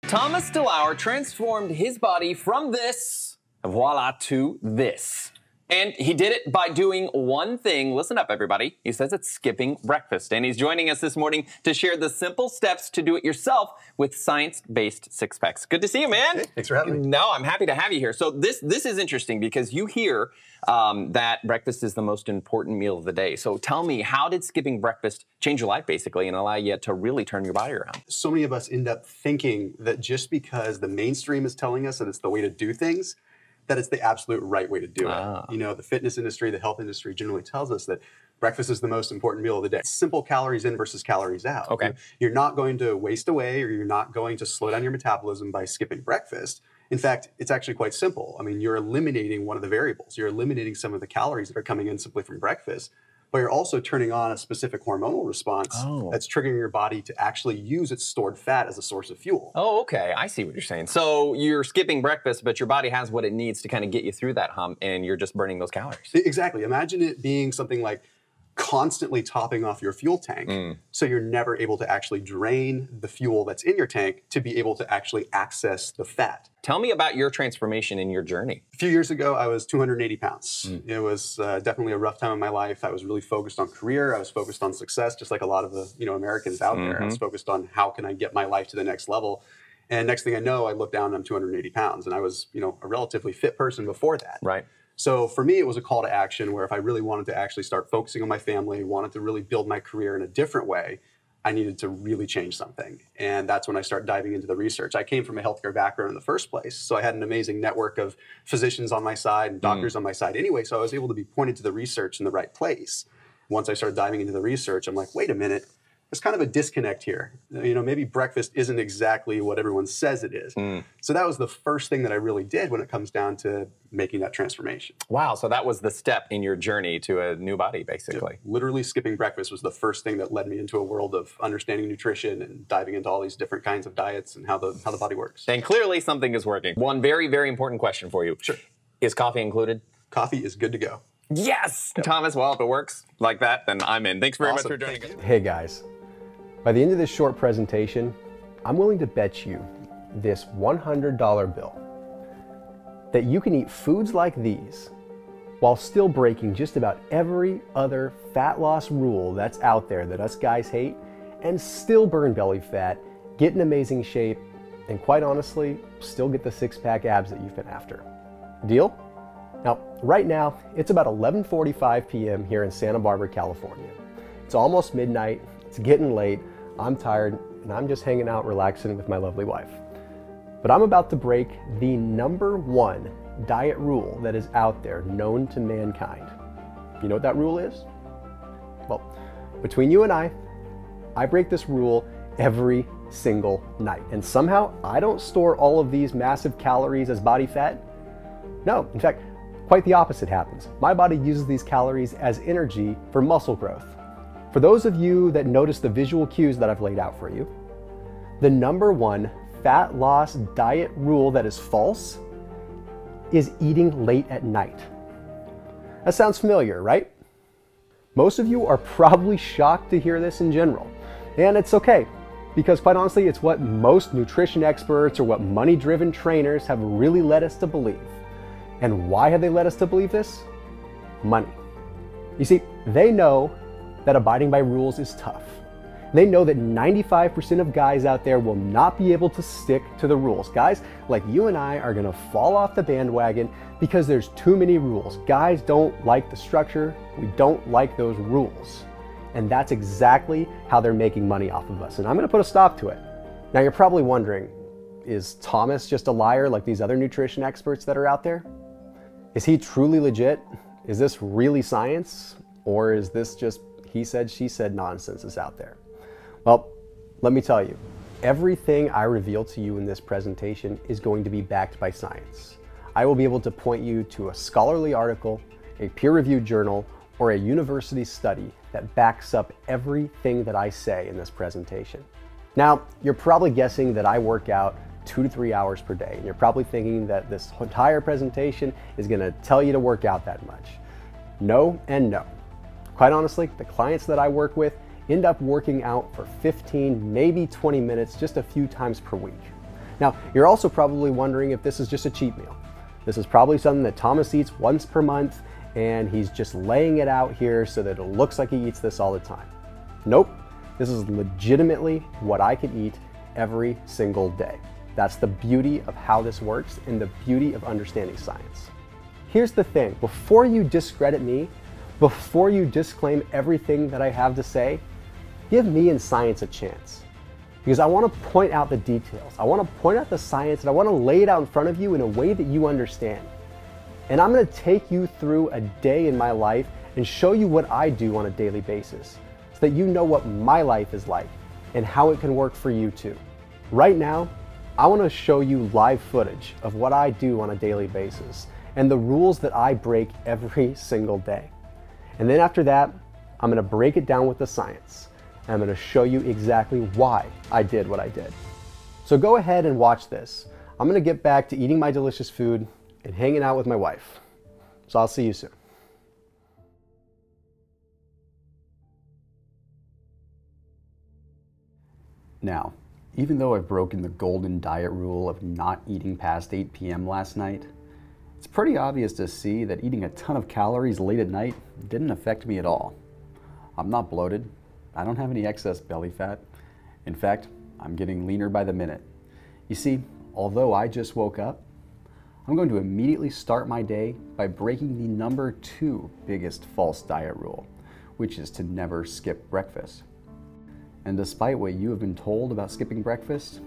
Thomas DeLauer transformed his body from this, voila, to this. And he did it by doing one thing. Listen up, everybody. He says it's skipping breakfast. And he's joining us this morning to share the simple steps to do it yourself with science-based six packs. Good to see you, man. Hey, thanks for having me. No, I'm happy to have you here. So this is interesting because you hear that breakfast is the most important meal of the day. So tell me, how did skipping breakfast change your life, basically, and allow you to really turn your body around? So many of us end up thinking that just because the mainstream is telling us that it's the way to do things, that it's the absolute right way to do it. You know, the fitness industry, the health industry generally tells us that breakfast is the most important meal of the day. Simple calories in versus calories out. Okay. You're not going to waste away, or you're not going to slow down your metabolism by skipping breakfast. In fact, it's actually quite simple. I mean, you're eliminating one of the variables. You're eliminating some of the calories that are coming in simply from breakfast, but you're also turning on a specific hormonal response that's triggering your body to actually use its stored fat as a source of fuel. Oh, okay. I see what you're saying. So you're skipping breakfast, but your body has what it needs to kind of get you through that hump, and you're just burning those calories. Exactly. Imagine it being something like constantly topping off your fuel tank, so you're never able to actually drain the fuel that's in your tank to be able to actually access the fat. Tell me about your transformation in your journey. A few years ago, I was 280 pounds. It was definitely a rough time in my life. I was really focused on career. I was focused on success, just like a lot of the Americans out there. I was focused on how can I get my life to the next level. And next thing I know, I look down and I'm 280 pounds. And I was a relatively fit person before that. Right. So for me, it was a call to action where if I really wanted to actually start focusing on my family, wanted to really build my career in a different way, I needed to really change something. And that's when I started diving into the research. I came from a healthcare background in the first place, so I had an amazing network of physicians on my side and doctors on my side anyway, so I was able to be pointed to the research in the right place. Once I started diving into the research, I'm like, wait a minute, there's kind of a disconnect here. Maybe breakfast isn't exactly what everyone says it is. So that was the first thing that I really did when it comes down to making that transformation. Wow, so that was the step in your journey to a new body, basically. Yeah, literally skipping breakfast was the first thing that led me into a world of understanding nutrition and diving into all these different kinds of diets and how the body works. And clearly something is working. One very, very important question for you. Sure. Is coffee included? Coffee is good to go. Yes! Yep. Thomas, well, if it works like that, then I'm in. Thanks very much for joining us. Hey guys. By the end of this short presentation, I'm willing to bet you this $100 bill that you can eat foods like these while still breaking just about every other fat loss rule that's out there that us guys hate, and still burn belly fat, get in amazing shape, and quite honestly, still get the six-pack abs that you've been after. Deal? Now, right now, it's about 11:45 p.m. here in Santa Barbara, California. It's almost midnight, it's getting late, I'm tired, and I'm just hanging out relaxing with my lovely wife. But I'm about to break the #1 diet rule that is out there known to mankind. You know what that rule is? Well, between you and I break this rule every single night. And somehow I don't store all of these massive calories as body fat. No, in fact, quite the opposite happens. My body uses these calories as energy for muscle growth. For those of you that notice the visual cues that I've laid out for you, the #1 fat loss diet rule that is false is eating late at night. That sounds familiar, right? Most of you are probably shocked to hear this in general, and it's okay, because quite honestly, it's what most nutrition experts or what money-driven trainers have really led us to believe. And why have they led us to believe this? Money. You see, they know that abiding by rules is tough. They know that 95% of guys out there will not be able to stick to the rules. Guys like you and I are gonna fall off the bandwagon because there's too many rules. Guys don't like the structure. We don't like those rules. And that's exactly how they're making money off of us. And I'm gonna put a stop to it. Now you're probably wondering, is Thomas just a liar like these other nutrition experts that are out there? Is he truly legit? Is this really science? Or is this just he said, she said nonsense is out there? Well, let me tell you, everything I reveal to you in this presentation is going to be backed by science. I will be able to point you to a scholarly article, a peer-reviewed journal, or a university study that backs up everything that I say in this presentation. Now, you're probably guessing that I work out 2 to 3 hours per day, and you're probably thinking that this entire presentation is gonna tell you to work out that much. No and no. Quite honestly, the clients that I work with end up working out for 15, maybe 20 minutes just a few times per week. Now, you're also probably wondering if this is just a cheat meal. This is probably something that Thomas eats once per month, and he's just laying it out here so that it looks like he eats this all the time. Nope, this is legitimately what I could eat every single day. That's the beauty of how this works and the beauty of understanding science. Here's the thing, before you discredit me, before you disclaim everything that I have to say, give me and science a chance. Because I want to point out the details, I want to point out the science, and I want to lay it out in front of you in a way that you understand. And I'm going to take you through a day in my life and show you what I do on a daily basis so that you know what my life is like and how it can work for you too. Right now, I want to show you live footage of what I do on a daily basis and the rules that I break every single day. And then after that, I'm going to break it down with the science. And I'm going to show you exactly why I did what I did. So go ahead and watch this. I'm going to get back to eating my delicious food and hanging out with my wife. So I'll see you soon. Now, even though I've broken the golden diet rule of not eating past 8 p.m. last night, it's pretty obvious to see that eating a ton of calories late at night didn't affect me at all. I'm not bloated. I don't have any excess belly fat. In fact, I'm getting leaner by the minute. You see, although I just woke up, I'm going to immediately start my day by breaking the number 2 biggest false diet rule, which is to never skip breakfast. And despite what you have been told about skipping breakfast,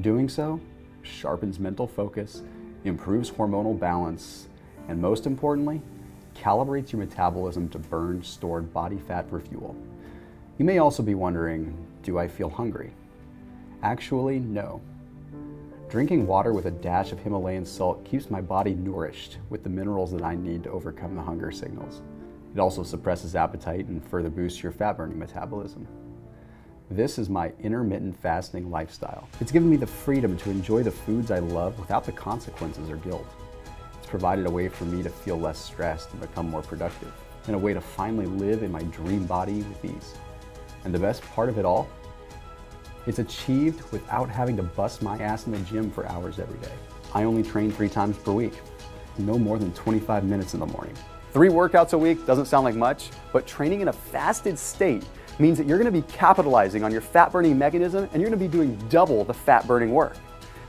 doing so sharpens mental focus, improves hormonal balance, and most importantly, calibrates your metabolism to burn stored body fat for fuel. You may also be wondering, do I feel hungry? Actually, no. Drinking water with a dash of Himalayan salt keeps my body nourished with the minerals that I need to overcome the hunger signals. It also suppresses appetite and further boosts your fat-burning metabolism. This is my intermittent fasting lifestyle. It's given me the freedom to enjoy the foods I love without the consequences or guilt. It's provided a way for me to feel less stressed and become more productive, and a way to finally live in my dream body with ease. And the best part of it all? It's achieved without having to bust my ass in the gym for hours every day. I only train 3 times per week, no more than 25 minutes in the morning. 3 workouts a week doesn't sound like much, but training in a fasted state means that you're going to be capitalizing on your fat-burning mechanism and you're going to be doing double the fat-burning work.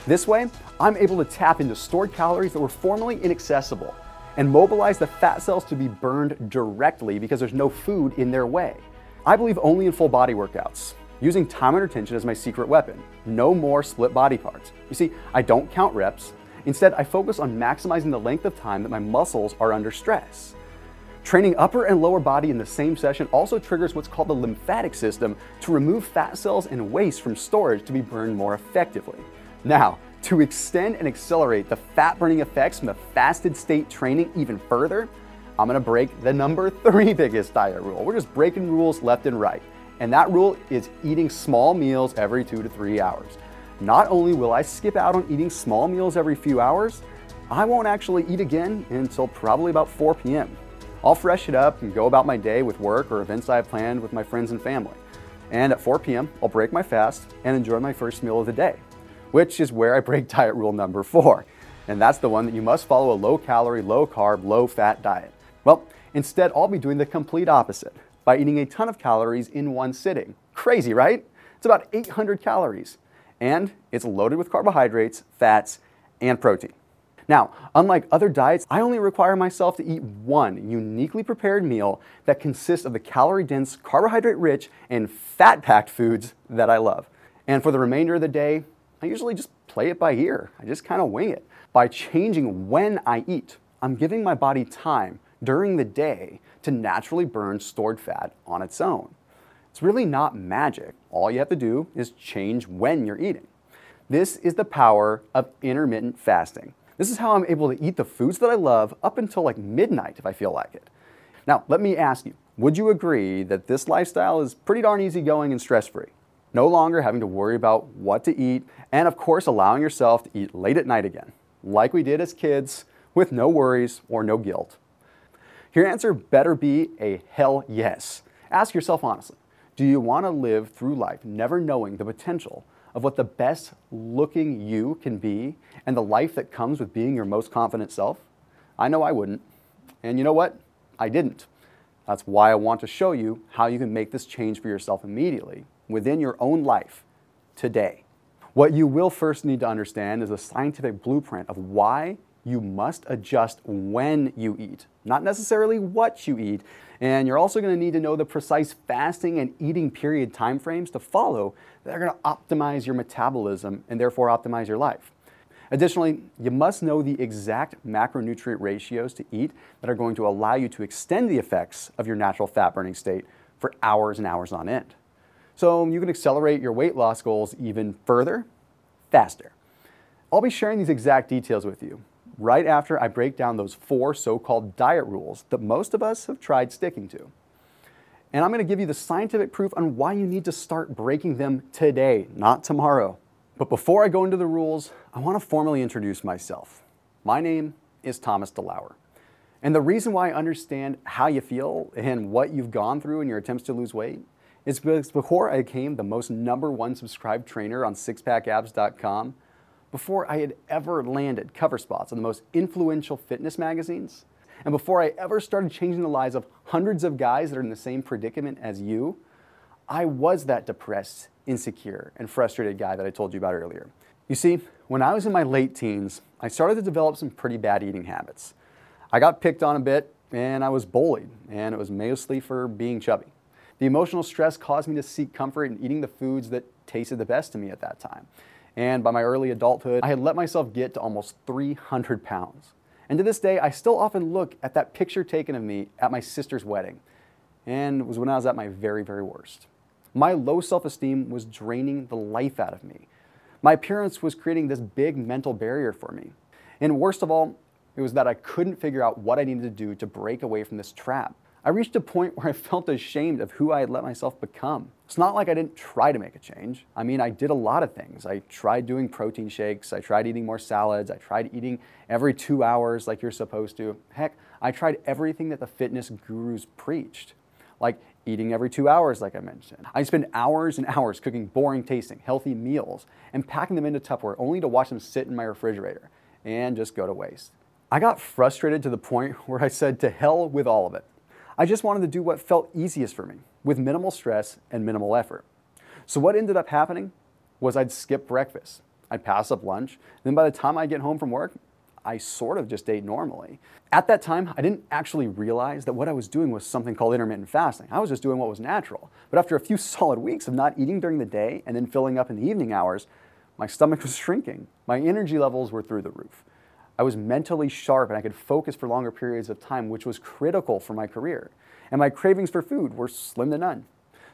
This way, I'm able to tap into stored calories that were formerly inaccessible and mobilize the fat cells to be burned directly because there's no food in their way. I believe only in full body workouts, using time under tension as my secret weapon. No more split body parts. You see, I don't count reps. Instead, I focus on maximizing the length of time that my muscles are under stress. Training upper and lower body in the same session also triggers what's called the lymphatic system to remove fat cells and waste from storage to be burned more effectively. Now, to extend and accelerate the fat-burning effects from the fasted state training even further, I'm gonna break the number 3 biggest diet rule. We're just breaking rules left and right. And that rule is eating small meals every 2 to 3 hours. Not only will I skip out on eating small meals every few hours, I won't actually eat again until probably about 4 p.m. I'll fresh it up and go about my day with work or events I have planned with my friends and family. And at 4 p.m., I'll break my fast and enjoy my first meal of the day, which is where I break diet rule number 4. And that's the one that you must follow a low-calorie, low-carb, low-fat diet. Well, instead, I'll be doing the complete opposite by eating a ton of calories in one sitting. Crazy, right? It's about 800 calories. And it's loaded with carbohydrates, fats, and protein. Now, unlike other diets, I only require myself to eat one uniquely prepared meal that consists of the calorie-dense, carbohydrate-rich, and fat-packed foods that I love. And for the remainder of the day, I usually just play it by ear. I just kind of wing it. By changing when I eat, I'm giving my body time during the day to naturally burn stored fat on its own. It's really not magic. All you have to do is change when you're eating. This is the power of intermittent fasting. This is how I'm able to eat the foods that I love up until like midnight if I feel like it. Now, let me ask you, would you agree that this lifestyle is pretty darn easygoing and stress-free? No longer having to worry about what to eat, and of course allowing yourself to eat late at night again, like we did as kids, with no worries or no guilt. Your answer better be a hell yes. Ask yourself honestly, do you want to live through life never knowing the potential of what the best looking you can be and the life that comes with being your most confident self? I know I wouldn't. And you know what? I didn't. That's why I want to show you how you can make this change for yourself immediately within your own life today. What you will first need to understand is a scientific blueprint of why you must adjust when you eat, not necessarily what you eat. And you're also going to need to know the precise fasting and eating period timeframes to follow that are going to optimize your metabolism and therefore optimize your life. Additionally, you must know the exact macronutrient ratios to eat that are going to allow you to extend the effects of your natural fat burning state for hours and hours on end. So you can accelerate your weight loss goals even further, faster. I'll be sharing these exact details with you right after I break down those 4 so-called diet rules that most of us have tried sticking to. And I'm going to give you the scientific proof on why you need to start breaking them today, not tomorrow. But before I go into the rules, I want to formally introduce myself. My name is Thomas DeLauer. And the reason why I understand how you feel and what you've gone through in your attempts to lose weight is because before I became the most #1 subscribed trainer on SixPackAbs.com, before I had ever landed cover spots on the most influential fitness magazines, and before I ever started changing the lives of hundreds of guys that are in the same predicament as you, I was that depressed, insecure, and frustrated guy that I told you about earlier. You see, when I was in my late teens, I started to develop some pretty bad eating habits. I got picked on a bit, and I was bullied, and it was mostly for being chubby. The emotional stress caused me to seek comfort in eating the foods that tasted the best to me at that time. And by my early adulthood, I had let myself get to almost 300 pounds. And to this day, I still often look at that picture taken of me at my sister's wedding. And it was when I was at my very, very worst. My low self-esteem was draining the life out of me. My appearance was creating this big mental barrier for me. And worst of all, it was that I couldn't figure out what I needed to do to break away from this trap. I reached a point where I felt ashamed of who I had let myself become. It's not like I didn't try to make a change. I mean, I did a lot of things. I tried doing protein shakes. I tried eating more salads. I tried eating every 2 hours like you're supposed to. Heck, I tried everything that the fitness gurus preached, like eating every 2 hours, like I mentioned. I spent hours and hours cooking boring tasting, healthy meals and packing them into Tupperware only to watch them sit in my refrigerator and just go to waste. I got frustrated to the point where I said to hell with all of it. I just wanted to do what felt easiest for me, with minimal stress and minimal effort. So what ended up happening was I'd skip breakfast. I'd pass up lunch. And then by the time I get home from work, I sort of just ate normally. At that time, I didn't actually realize that what I was doing was something called intermittent fasting. I was just doing what was natural. But after a few solid weeks of not eating during the day and then filling up in the evening hours, my stomach was shrinking. My energy levels were through the roof. I was mentally sharp and I could focus for longer periods of time, which was critical for my career. And my cravings for food were slim to none.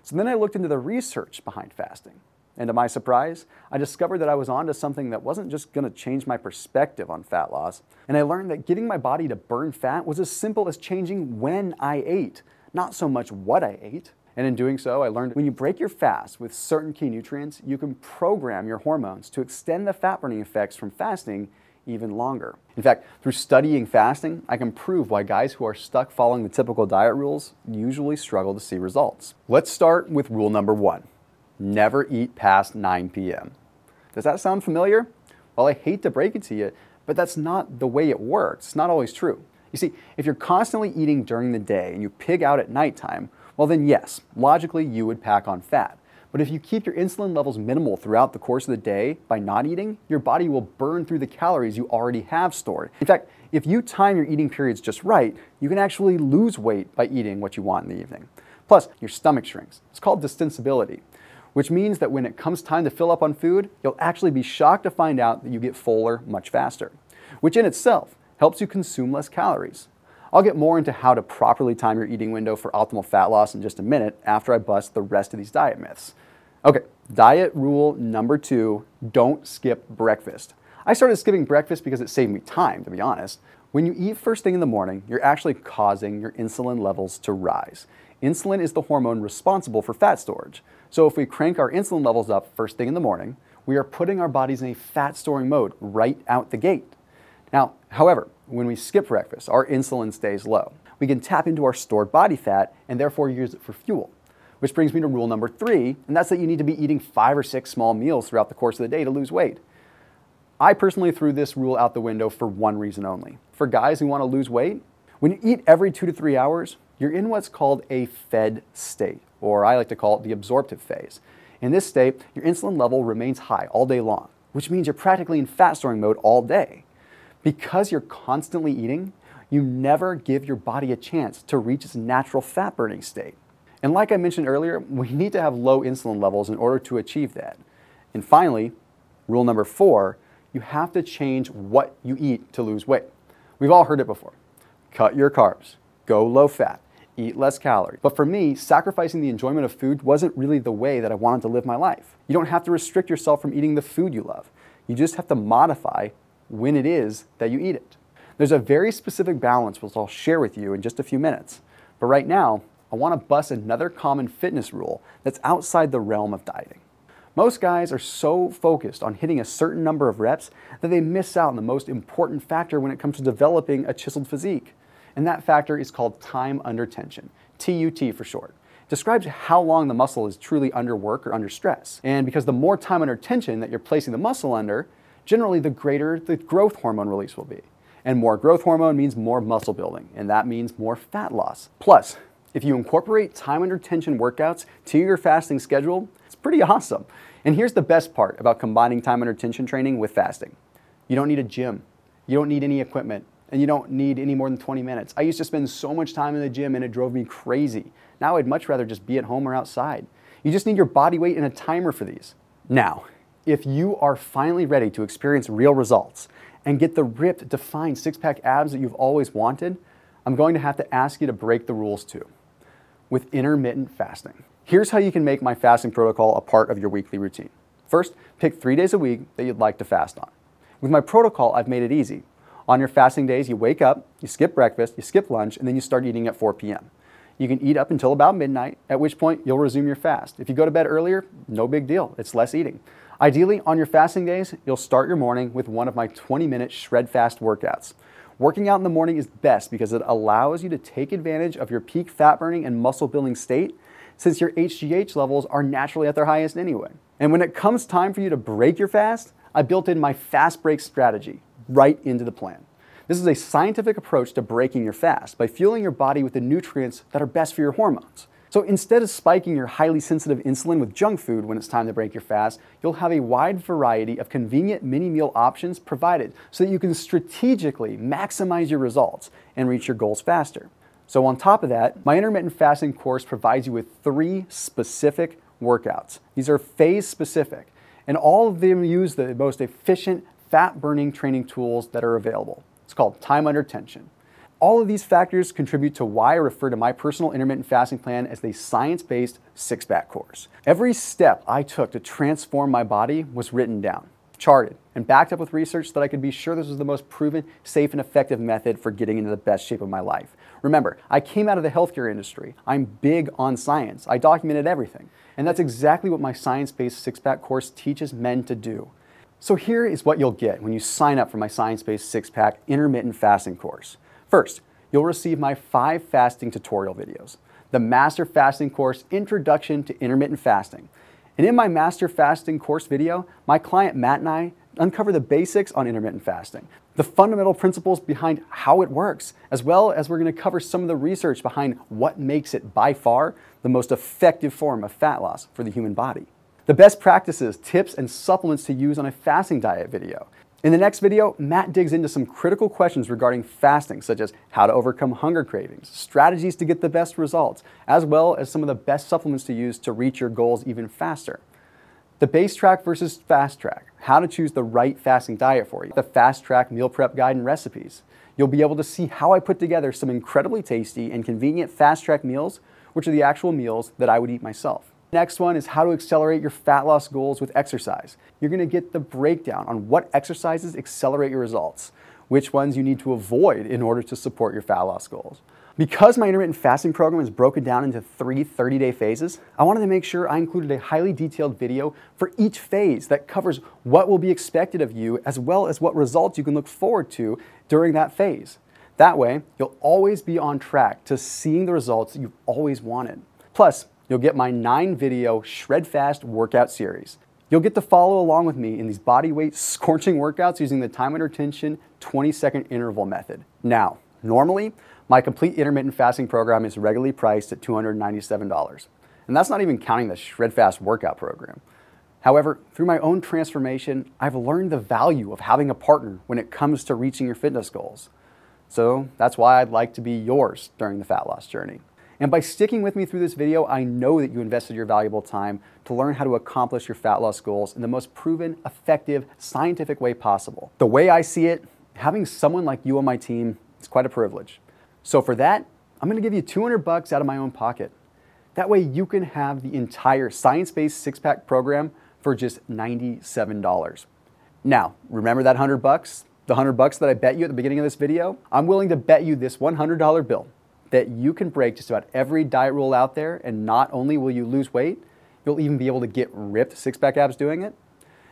So then I looked into the research behind fasting. And to my surprise, I discovered that I was onto something that wasn't just going to change my perspective on fat loss. And I learned that getting my body to burn fat was as simple as changing when I ate, not so much what I ate. And in doing so, I learned when you break your fast with certain key nutrients, you can program your hormones to extend the fat burning effects from fasting even longer. In fact, through studying fasting, I can prove why guys who are stuck following the typical diet rules usually struggle to see results. Let's start with rule number 1. Never eat past 9 p.m. Does that sound familiar? Well, I hate to break it to you, but that's not the way it works. It's not always true. You see, if you're constantly eating during the day and you pig out at nighttime, well then yes, logically you would pack on fat. But if you keep your insulin levels minimal throughout the course of the day by not eating, your body will burn through the calories you already have stored. In fact, if you time your eating periods just right, you can actually lose weight by eating what you want in the evening. Plus, your stomach shrinks. It's called distensibility, which means that when it comes time to fill up on food, you'll actually be shocked to find out that you get fuller much faster, which in itself helps you consume less calories. I'll get more into how to properly time your eating window for optimal fat loss in just a minute after I bust the rest of these diet myths. Okay, diet rule number 2, don't skip breakfast. I started skipping breakfast because it saved me time, to be honest. When you eat first thing in the morning, you're actually causing your insulin levels to rise. Insulin is the hormone responsible for fat storage. So if we crank our insulin levels up first thing in the morning, we are putting our bodies in a fat storing mode right out the gate. Now, however, when we skip breakfast, our insulin stays low. We can tap into our stored body fat and therefore use it for fuel, Which brings me to rule number 3, and that's that you need to be eating 5 or 6 small meals throughout the course of the day to lose weight. I personally threw this rule out the window for one reason only. For guys who want to lose weight, when you eat every 2 to 3 hours, you're in what's called a fed state, or I like to call it the absorptive phase. In this state, your insulin level remains high all day long, which means you're practically in fat storing mode all day. Because you're constantly eating, you never give your body a chance to reach its natural fat burning state. And like I mentioned earlier, we need to have low insulin levels in order to achieve that. And finally, rule number 4, you have to change what you eat to lose weight. We've all heard it before. Cut your carbs, go low fat, eat less calories. But for me, sacrificing the enjoyment of food wasn't really the way that I wanted to live my life. You don't have to restrict yourself from eating the food you love. You just have to modify when it is that you eat it. There's a very specific balance which I'll share with you in just a few minutes. But right now, I want to bust another common fitness rule that's outside the realm of dieting. Most guys are so focused on hitting a certain number of reps that they miss out on the most important factor when it comes to developing a chiseled physique. And that factor is called time under tension, TUT for short. It describes how long the muscle is truly under work or under stress. And because the more time under tension that you're placing the muscle under, generally the greater the growth hormone release will be. And more growth hormone means more muscle building, and that means more fat loss. Plus, if you incorporate time under tension workouts to your fasting schedule, it's pretty awesome. And here's the best part about combining time under tension training with fasting. You don't need a gym, you don't need any equipment, and you don't need any more than 20 minutes. I used to spend so much time in the gym and it drove me crazy. Now I'd much rather just be at home or outside. You just need your body weight and a timer for these. Now, if you are finally ready to experience real results and get the ripped, defined six-pack abs that you've always wanted, I'm going to have to ask you to break the rules too, with intermittent fasting. Here's how you can make my fasting protocol a part of your weekly routine. First, pick 3 days a week that you'd like to fast on. With my protocol, I've made it easy. On your fasting days, you wake up, you skip breakfast, you skip lunch, and then you start eating at 4 p.m. You can eat up until about midnight, at which point you'll resume your fast. If you go to bed earlier, no big deal, it's less eating. Ideally, on your fasting days, you'll start your morning with one of my 20-minute shred fast workouts. Working out in the morning is best because it allows you to take advantage of your peak fat burning and muscle building state, since your HGH levels are naturally at their highest anyway. And when it comes time for you to break your fast, I built in my fast break strategy right into the plan. This is a scientific approach to breaking your fast by fueling your body with the nutrients that are best for your hormones. So instead of spiking your highly sensitive insulin with junk food when it's time to break your fast, you'll have a wide variety of convenient mini meal options provided so that you can strategically maximize your results and reach your goals faster. So on top of that, my intermittent fasting course provides you with 3 specific workouts. These are phase specific, and all of them use the most efficient fat burning training tools that are available. It's called time under tension. All of these factors contribute to why I refer to my personal intermittent fasting plan as the science-based six-pack course. Every step I took to transform my body was written down, charted, and backed up with research so that I could be sure this was the most proven, safe, and effective method for getting into the best shape of my life. Remember, I came out of the healthcare industry. I'm big on science. I documented everything. And that's exactly what my science-based six-pack course teaches men to do. So here is what you'll get when you sign up for my science-based six-pack intermittent fasting course. First, you'll receive my 5 fasting tutorial videos, the Master Fasting Course Introduction to Intermittent Fasting. And in my Master Fasting Course video, my client Matt and I uncover the basics on intermittent fasting, the fundamental principles behind how it works, as well as we're going to cover some of the research behind what makes it by far the most effective form of fat loss for the human body. The best practices, tips, and supplements to use on a fasting diet video. In the next video, Matt digs into some critical questions regarding fasting, such as how to overcome hunger cravings, strategies to get the best results, as well as some of the best supplements to use to reach your goals even faster. The base track versus fast track, how to choose the right fasting diet for you, the fast track meal prep guide and recipes. You'll be able to see how I put together some incredibly tasty and convenient fast track meals, which are the actual meals that I would eat myself. Next one is how to accelerate your fat loss goals with exercise. You're going to get the breakdown on what exercises accelerate your results, which ones you need to avoid in order to support your fat loss goals. Because my intermittent fasting program is broken down into 3 30-day phases, I wanted to make sure I included a highly detailed video for each phase that covers what will be expected of you as well as what results you can look forward to during that phase. That way, you'll always be on track to seeing the results that you've always wanted. Plus, you'll get my 9-video Shred Fast workout series. You'll get to follow along with me in these bodyweight scorching workouts using the time under tension 20-second interval method. Now, normally, my complete intermittent fasting program is regularly priced at $297. And that's not even counting the Shred Fast workout program. However, through my own transformation, I've learned the value of having a partner when it comes to reaching your fitness goals. So that's why I'd like to be yours during the fat loss journey. And by sticking with me through this video, I know that you invested your valuable time to learn how to accomplish your fat loss goals in the most proven, effective, scientific way possible. The way I see it, having someone like you on my team is quite a privilege. So for that, I'm gonna give you $200 out of my own pocket. That way you can have the entire science-based six-pack program for just $97. Now, remember that $100? The $100 that I bet you at the beginning of this video? I'm willing to bet you this $100 bill that you can break just about every diet rule out there, and not only will you lose weight, you'll even be able to get ripped six-pack abs doing it.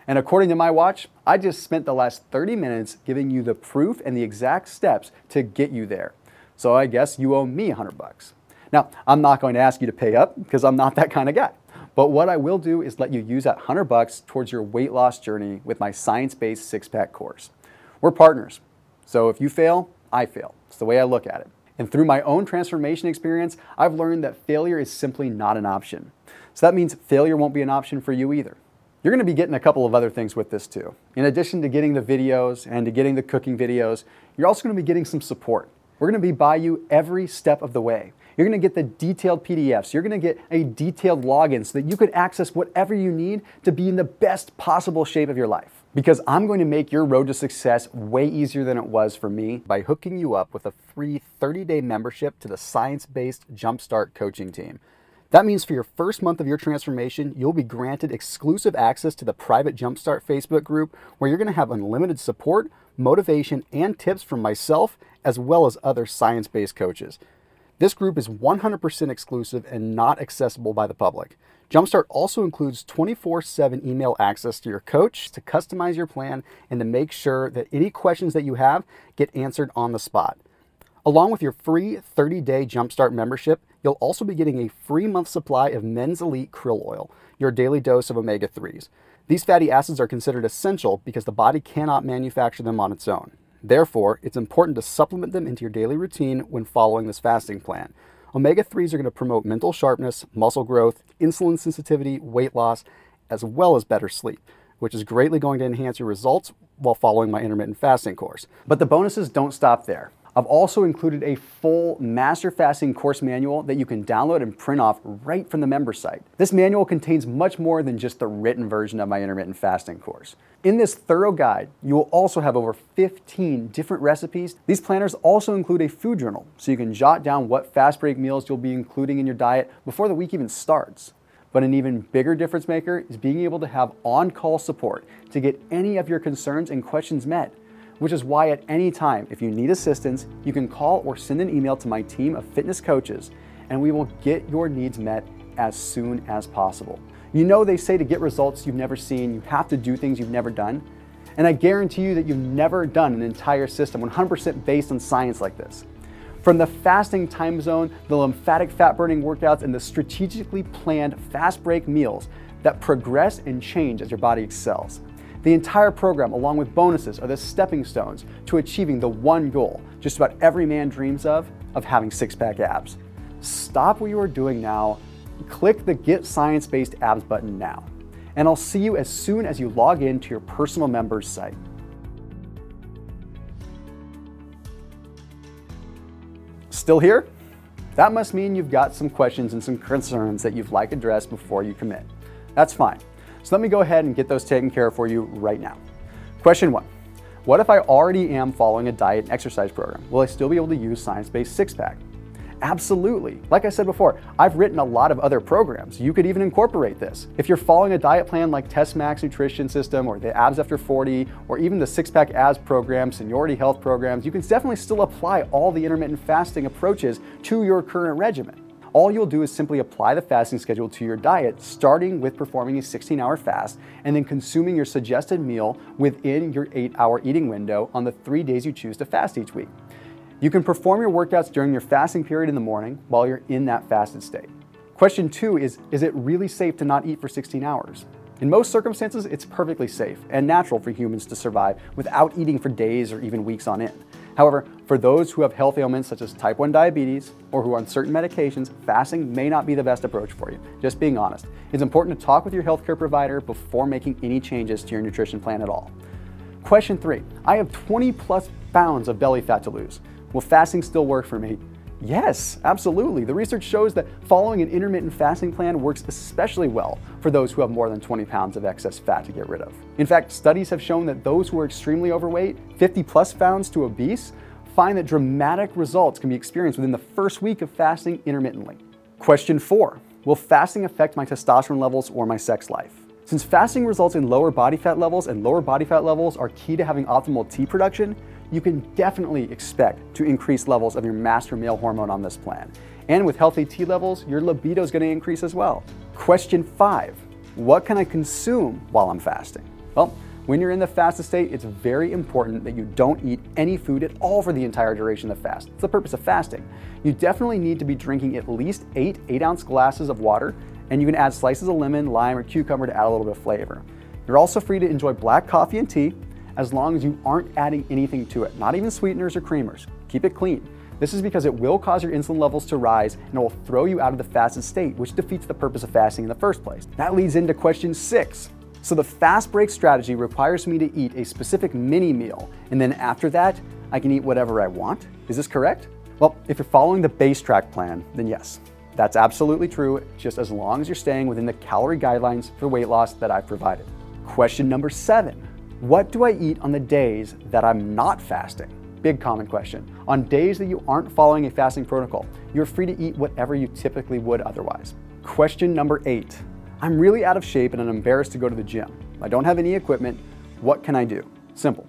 And according to my watch, I just spent the last 30 minutes giving you the proof and the exact steps to get you there. So I guess you owe me $100. Now, I'm not going to ask you to pay up because I'm not that kind of guy. But what I will do is let you use that $100 towards your weight loss journey with my science-based six-pack course. We're partners. So if you fail, I fail. It's the way I look at it. And through my own transformation experience, I've learned that failure is simply not an option. So that means failure won't be an option for you either. You're going to be getting a couple of other things with this too. In addition to getting the videos and to getting the cooking videos, you're also going to be getting some support. We're going to be by you every step of the way. You're going to get the detailed PDFs. You're going to get a detailed login so that you could access whatever you need to be in the best possible shape of your life. Because I'm going to make your road to success way easier than it was for me by hooking you up with a free 30-day membership to the science-based Jumpstart coaching team. That means for your first month of your transformation, you'll be granted exclusive access to the private Jumpstart Facebook group where you're going to have unlimited support, motivation, and tips from myself as well as other science-based coaches. This group is 100% exclusive and not accessible by the public. Jumpstart also includes 24/7 email access to your coach to customize your plan and to make sure that any questions that you have get answered on the spot. Along with your free 30-day Jumpstart membership, you'll also be getting a free month supply of Men's Elite Krill Oil, your daily dose of omega-3s. These fatty acids are considered essential because the body cannot manufacture them on its own. Therefore, it's important to supplement them into your daily routine when following this fasting plan. Omega-3s are going to promote mental sharpness, muscle growth, insulin sensitivity, weight loss, as well as better sleep, which is greatly going to enhance your results while following my intermittent fasting course. But the bonuses don't stop there. I've also included a full master fasting course manual that you can download and print off right from the member site. This manual contains much more than just the written version of my intermittent fasting course. In this thorough guide, you will also have over 15 different recipes. These planners also include a food journal, so you can jot down what fast break meals you'll be including in your diet before the week even starts. But an even bigger difference maker is being able to have on-call support to get any of your concerns and questions met. Which is why at any time, if you need assistance, you can call or send an email to my team of fitness coaches, and we will get your needs met as soon as possible. You know they say to get results you've never seen, you have to do things you've never done. And I guarantee you that you've never done an entire system 100% based on science like this. From the fasting time zone, the lymphatic fat burning workouts, and the strategically planned fast break meals that progress and change as your body excels. The entire program, along with bonuses, are the stepping stones to achieving the one goal just about every man dreams of having six-pack abs. Stop what you are doing now, click the Get Science-Based Abs button now, and I'll see you as soon as you log in to your personal members site. Still here? That must mean you've got some questions and some concerns that you'd like addressed before you commit. That's fine. So let me go ahead and get those taken care of for you right now. Question 1. What if I already am following a diet and exercise program? Will I still be able to use science-based six-pack? Absolutely. Like I said before, I've written a lot of other programs. You could even incorporate this. If you're following a diet plan like Test Max Nutrition System or the Abs After 40 or even the Six-Pack Abs program, Seniority Health programs, you can definitely still apply all the intermittent fasting approaches to your current regimen. All you'll do is simply apply the fasting schedule to your diet, starting with performing a 16-hour fast and then consuming your suggested meal within your 8-hour eating window on the 3 days you choose to fast each week. You can perform your workouts during your fasting period in the morning while you're in that fasted state. Question 2 is it really safe to not eat for 16 hours? In most circumstances, it's perfectly safe and natural for humans to survive without eating for days or even weeks on end. However, for those who have health ailments such as type 1 diabetes or who are on certain medications, fasting may not be the best approach for you. Just being honest. It's important to talk with your healthcare provider before making any changes to your nutrition plan at all. Question 3, I have 20 plus pounds of belly fat to lose. Will fasting still work for me? Yes, absolutely. The research shows that following an intermittent fasting plan works especially well for those who have more than 20 pounds of excess fat to get rid of. In fact, studies have shown that those who are extremely overweight, 50 plus pounds to obese, find that dramatic results can be experienced within the first week of fasting intermittently. Question 4, will fasting affect my testosterone levels or my sex life? Since fasting results in lower body fat levels and lower body fat levels are key to having optimal T production, you can definitely expect to increase levels of your master male hormone on this plan. And with healthy T levels, your libido is going to increase as well. Question 5, what can I consume while I'm fasting? Well, when you're in the fasted state, it's very important that you don't eat any food at all for the entire duration of the fast. It's the purpose of fasting. You definitely need to be drinking at least 8 8-ounce glasses of water, and you can add slices of lemon, lime, or cucumber to add a little bit of flavor. You're also free to enjoy black coffee and tea, as long as you aren't adding anything to it, not even sweeteners or creamers. Keep it clean. This is because it will cause your insulin levels to rise and it will throw you out of the fasted state, which defeats the purpose of fasting in the first place. That leads into question 6. So the fast break strategy requires me to eat a specific mini meal, and then after that, I can eat whatever I want? Is this correct? Well, if you're following the base track plan, then yes, that's absolutely true, just as long as you're staying within the calorie guidelines for weight loss that I've provided. Question number 7. What do I eat on the days that I'm not fasting? Big common question. On days that you aren't following a fasting protocol, you're free to eat whatever you typically would otherwise. Question number 8. I'm really out of shape and I'm embarrassed to go to the gym. I don't have any equipment. What can I do? Simple.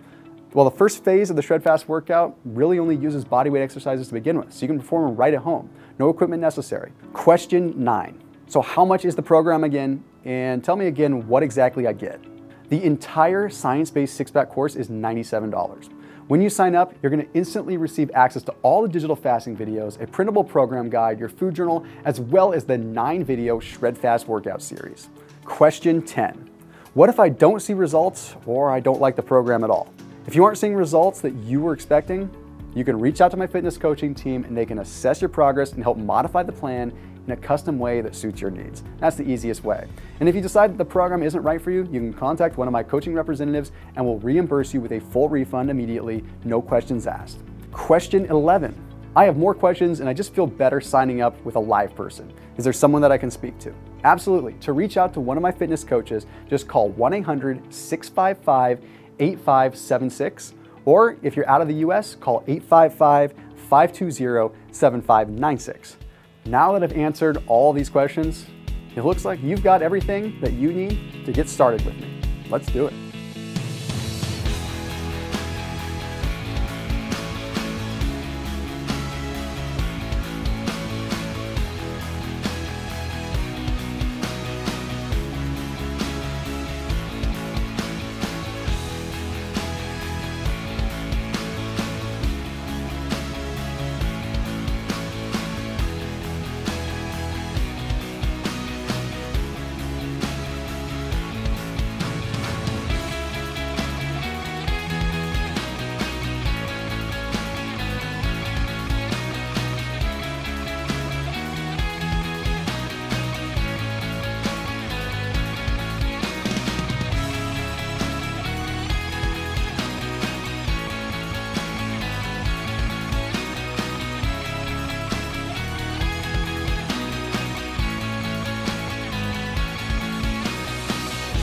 Well, the first phase of the Shred Fast workout really only uses bodyweight exercises to begin with, so you can perform them right at home. No equipment necessary. Question 9. So how much is the program again? And tell me again what exactly I get. The entire science-based six-pack course is $97. When you sign up, you're going to instantly receive access to all the digital fasting videos, a printable program guide, your food journal, as well as the 9-video Shred Fast workout series. Question 10. What if I don't see results or I don't like the program at all? If you aren't seeing results that you were expecting, you can reach out to my fitness coaching team and they can assess your progress and help modify the plan in a custom way that suits your needs. That's the easiest way. And if you decide that the program isn't right for you, you can contact one of my coaching representatives and we'll reimburse you with a full refund immediately, no questions asked. Question 11. I have more questions and I just feel better signing up with a live person. Is there someone that I can speak to? Absolutely. To reach out to one of my fitness coaches, just call 1-800-655-8576. Or if you're out of the US, call 855-520-7596. Now that I've answered all these questions, it looks like you've got everything that you need to get started with me. Let's do it.